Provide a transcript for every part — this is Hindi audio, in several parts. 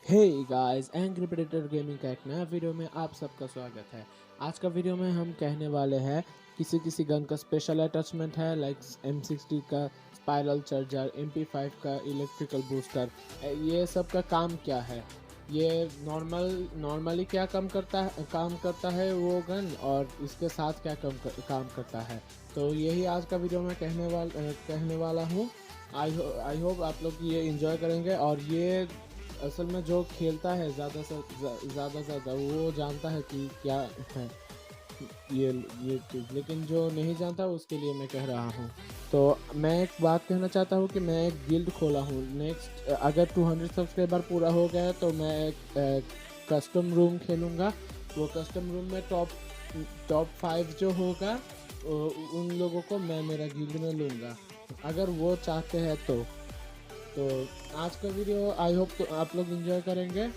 हे गाइस, एंग्री प्रेडेटर गेमिंग का एक नया वीडियो में आप सबका स्वागत है। आज का वीडियो में हम कहने वाले हैं किसी किसी गन का स्पेशल अटैचमेंट है, लाइक M60 का स्पाइरल चार्जर, MP5 का इलेक्ट्रिकल बूस्टर। ये सब का काम क्या है, ये नॉर्मली क्या काम करता है वो गन, और इसके साथ क्या काम करता है। तो यही आज का वीडियो में कहने वाला हूँ। आई होप आप लोग ये एंजॉय करेंगे, और ये असल में जो खेलता है ज़्यादा वो जानता है कि क्या है ये चीज़, लेकिन जो नहीं जानता उसके लिए मैं कह रहा हूँ। तो मैं एक बात कहना चाहता हूँ कि मैं एक गिल्ड खोला हूँ। नेक्स्ट अगर 200 सब्सक्राइबर पूरा हो गया तो मैं एक कस्टम रूम खेलूँगा। वो कस्टम रूम में टॉप 5 जो होगा उन लोगों को मैं मेरा गिल्ड में लूँगा, अगर वो चाहते हैं तो आज का वीडियो आई होप तो आप लोग एंजॉय करेंगे।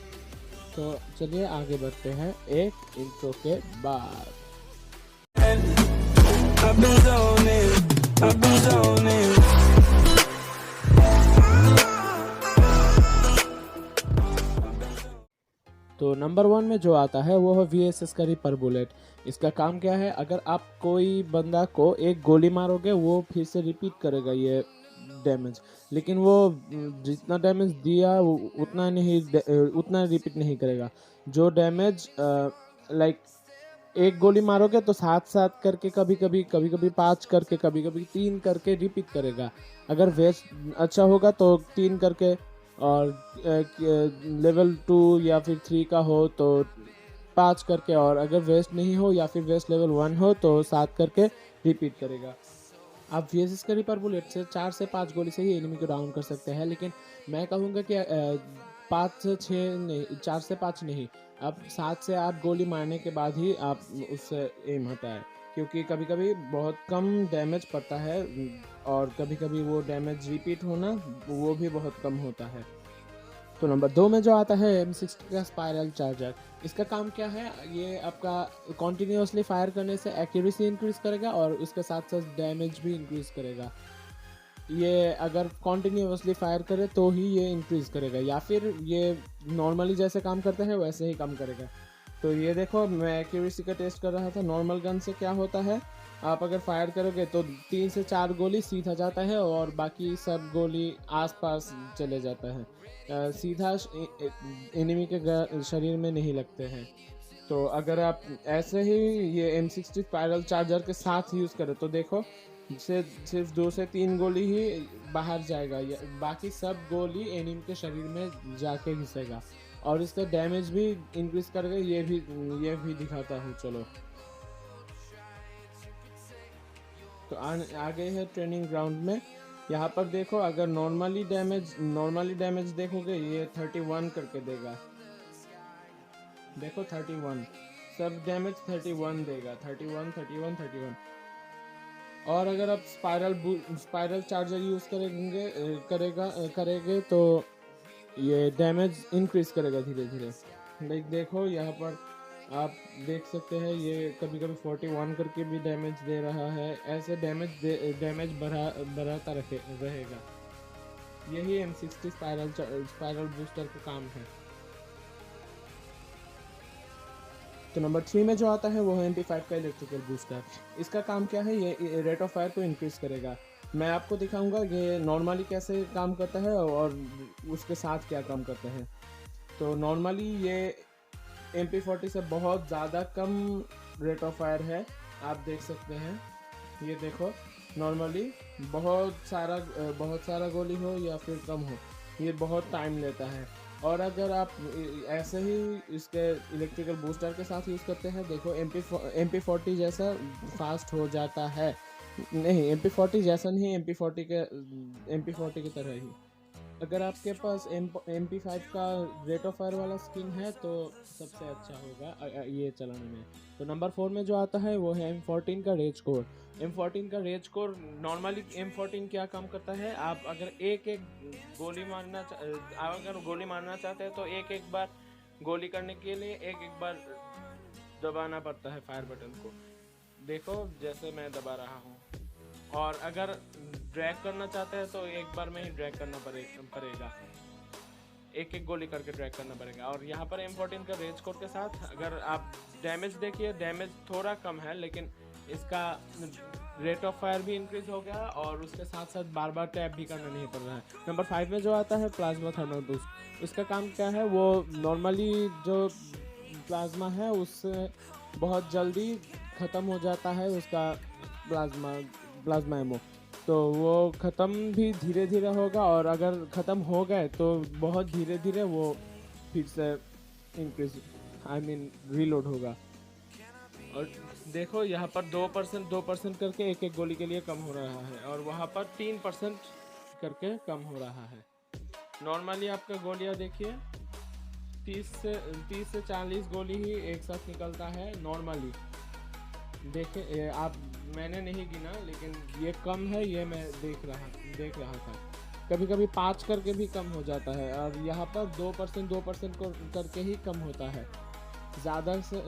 तो चलिए आगे बढ़ते हैं एक इंट्रो के बाद। तो नंबर 1 में जो आता है वो है VSS का रिपर बुलेट। इसका काम क्या है, अगर आप कोई बंदा को एक गोली मारोगे वो फिर से रिपीट करेगा ये डैमेज, लेकिन वो जितना डैमेज दिया उतना रिपीट नहीं करेगा। जो डैमेज लाइक एक गोली मारोगे तो सात करके, कभी कभी 5 करके, कभी कभी 3 करके रिपीट करेगा। अगर वेस्ट अच्छा होगा तो 3 करके, और लेवल 2 या फिर 3 का हो तो 5 करके, और अगर वेस्ट नहीं हो या फिर वेस्ट लेवल 1 हो तो 7 करके रिपीट करेगा। आप VSS के रिपर बुलेट से 4 से 5 गोली से ही एनिमी को डाउन कर सकते हैं, लेकिन मैं कहूँगा कि 5 से 6 नहीं, 4 से 5 नहीं, अब 7 से 8 गोली मारने के बाद ही आप उससे एम हटा है, क्योंकि कभी कभी बहुत कम डैमेज पड़ता है, और कभी कभी वो डैमेज रिपीट होना वो भी बहुत कम होता है। तो नंबर 2 में जो आता है M60 का स्पाइरल चार्जर। इसका काम क्या है, ये आपका कॉन्टिन्यूसली फायर करने से एक्यूरेसी इंक्रीज करेगा और उसके साथ साथ डैमेज भी इंक्रीज करेगा। ये अगर कॉन्टिन्यूसली फायर करे तो ही ये इंक्रीज करेगा, या फिर ये नॉर्मली जैसे काम करता है वैसे ही काम करेगा। तो ये देखो, मैं एक्यूरेसी का टेस्ट कर रहा था। नॉर्मल गन से क्या होता है, आप अगर फायर करोगे तो 3 से 4 गोली सीधा जाता है और बाकी सब गोली आसपास चले जाता है, सीधा एनिमी के शरीर में नहीं लगते हैं। तो अगर आप ऐसे ही ये M60 स्पाइरल चार्जर के साथ यूज़ करें तो देखो, सिर्फ 2 से 3 गोली ही बाहर जाएगा, बाकी सब गोली एनिमी के शरीर में जाके घिसेगा, और इसका डैमेज भी इंक्रीज करेगा। ये भी दिखाता हूँ, चलो। तो आगे है ट्रेनिंग ग्राउंड में। यहाँ पर देखो, अगर नॉर्मली डैमेज देखोगे ये 31 करके देगा। देखो 31, सब डैमेज 31 देगा, 31। और अगर आप स्पाइरल चार्जर यूज करेंगे तो ये डैमेज इंक्रीज करेगा धीरे धीरे। लाइक देखो यहाँ पर आप देख सकते हैं, ये कभी कभी 41 करके भी डैमेज दे रहा है। ऐसे डैमेज बढ़ाता रहेगा। यही M60 स्पाइरल बूस्टर का काम है। तो नंबर 3 में जो आता है वो है MP5 का इलेक्ट्रिकल बूस्टर। इसका काम क्या है, ये रेट ऑफ फायर को इंक्रीज करेगा। मैं आपको दिखाऊंगा कि नॉर्मली कैसे काम करता है और उसके साथ क्या काम करता है। तो नॉर्मली ये MP40 से बहुत ज़्यादा कम रेट ऑफ फायर है, आप देख सकते हैं। ये देखो, नॉर्मली बहुत सारा गोली हो या फिर कम हो, ये बहुत टाइम लेता है। और अगर आप ऐसे ही इसके इलेक्ट्रिकल बूस्टर के साथ यूज़ करते हैं, देखो MP40 जैसा फास्ट हो जाता है। नहीं, MP40 जैसा नहीं, MP40 की तरह ही। अगर आपके पास MP5 का रेट ऑफ फायर वाला स्किन है तो सबसे अच्छा होगा ये चलाने में। तो नंबर 4 में जो आता है वो है M14 का रेज कोर। M14 का रेज कोर, नॉर्मली M14 क्या काम करता है, आप अगर गोली मारना चाहते हैं तो एक बार गोली करने के लिए एक बार दबाना पड़ता है फायर बटन को। देखो जैसे मैं दबा रहा हूँ। और अगर ड्रैग करना चाहते हैं तो एक बार में ही ड्रैग करना पड़ेगा। एक एक गोली करके ट्रैक करना पड़ेगा। और यहाँ पर M14 का रेज कोड के साथ अगर आप डैमेज देखिए, डैमेज थोड़ा कम है, लेकिन इसका रेट ऑफ फायर भी इंक्रीज हो गया और उसके साथ साथ बार बार टैप भी करना नहीं पड़ रहा है। नंबर 5 में जो आता है प्लाज्मा थर्मल बूस्ट, इसका काम क्या है, वो नॉर्मली जो प्लाज्मा है उससे बहुत जल्दी ख़त्म हो जाता है उसका प्लाज्मा एमो, तो वो ख़त्म भी धीरे धीरे होगा, और अगर ख़त्म हो गए तो बहुत धीरे धीरे वो फिर से इंक्रीज रीलोड होगा। और देखो यहाँ पर 2% करके एक एक गोली के लिए कम हो रहा है, और वहाँ पर 3% करके कम हो रहा है। नॉर्मली आपका गोलियाँ देखिए 30 से 40 गोली ही एक साथ निकलता है नॉर्मली। देखे आप, मैंने नहीं गिना, लेकिन ये कम है, ये मैं देख रहा था। कभी कभी 5 करके भी कम हो जाता है, और यहाँ पर 2% को करके ही कम होता है। ज़्यादा से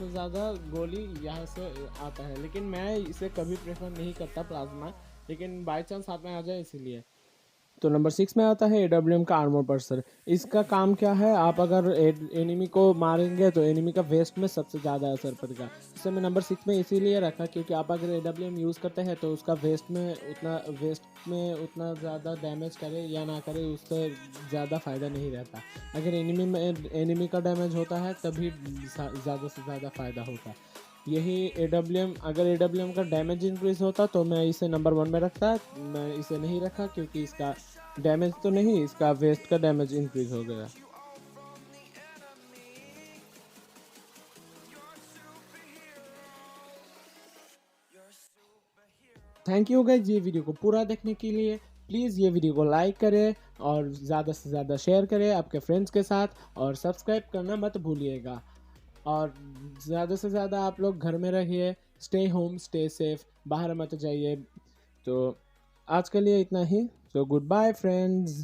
ज़्यादा गोली यहाँ से आता है, लेकिन मैं इसे कभी प्रेफर नहीं करता प्लाज्मा, लेकिन बाई चांस हाथ में आ जाए इसीलिए। तो नंबर 6 में आता है AWM का आर्मर पर्सर। इसका काम क्या है, आप अगर एनिमी को मारेंगे तो एनिमी का वेस्ट में सबसे ज़्यादा असर पड़ेगा। इसे मैं नंबर 6 में इसीलिए रखा क्योंकि आप अगर AWM यूज़ करते हैं तो उसका वेस्ट में उतना ज़्यादा डैमेज करे या ना करे, उससे ज़्यादा फ़ायदा नहीं रहता। अगर एनिमी का डैमेज होता है तभी ज़्यादा से ज़्यादा फ़ायदा होता। यही अगर AWM का डैमेज इंक्रीज होता तो मैं इसे नंबर 1 में रखता। मैं इसे नहीं रखा क्योंकि इसका डैमेज तो नहीं, इसका वेस्ट का डैमेज इंक्रीज हो गया। थैंक यू गाइस ये वीडियो को पूरा देखने के लिए। प्लीज़ ये वीडियो को लाइक करें और ज़्यादा से ज़्यादा शेयर करें आपके फ्रेंड्स के साथ, और सब्सक्राइब करना मत भूलिएगा। और ज़्यादा से ज़्यादा आप लोग घर में रहिए, स्टे होम, स्टे सेफ, बाहर मत जाइए। तो आज के लिए इतना ही। तो गुड बाय फ्रेंड्स।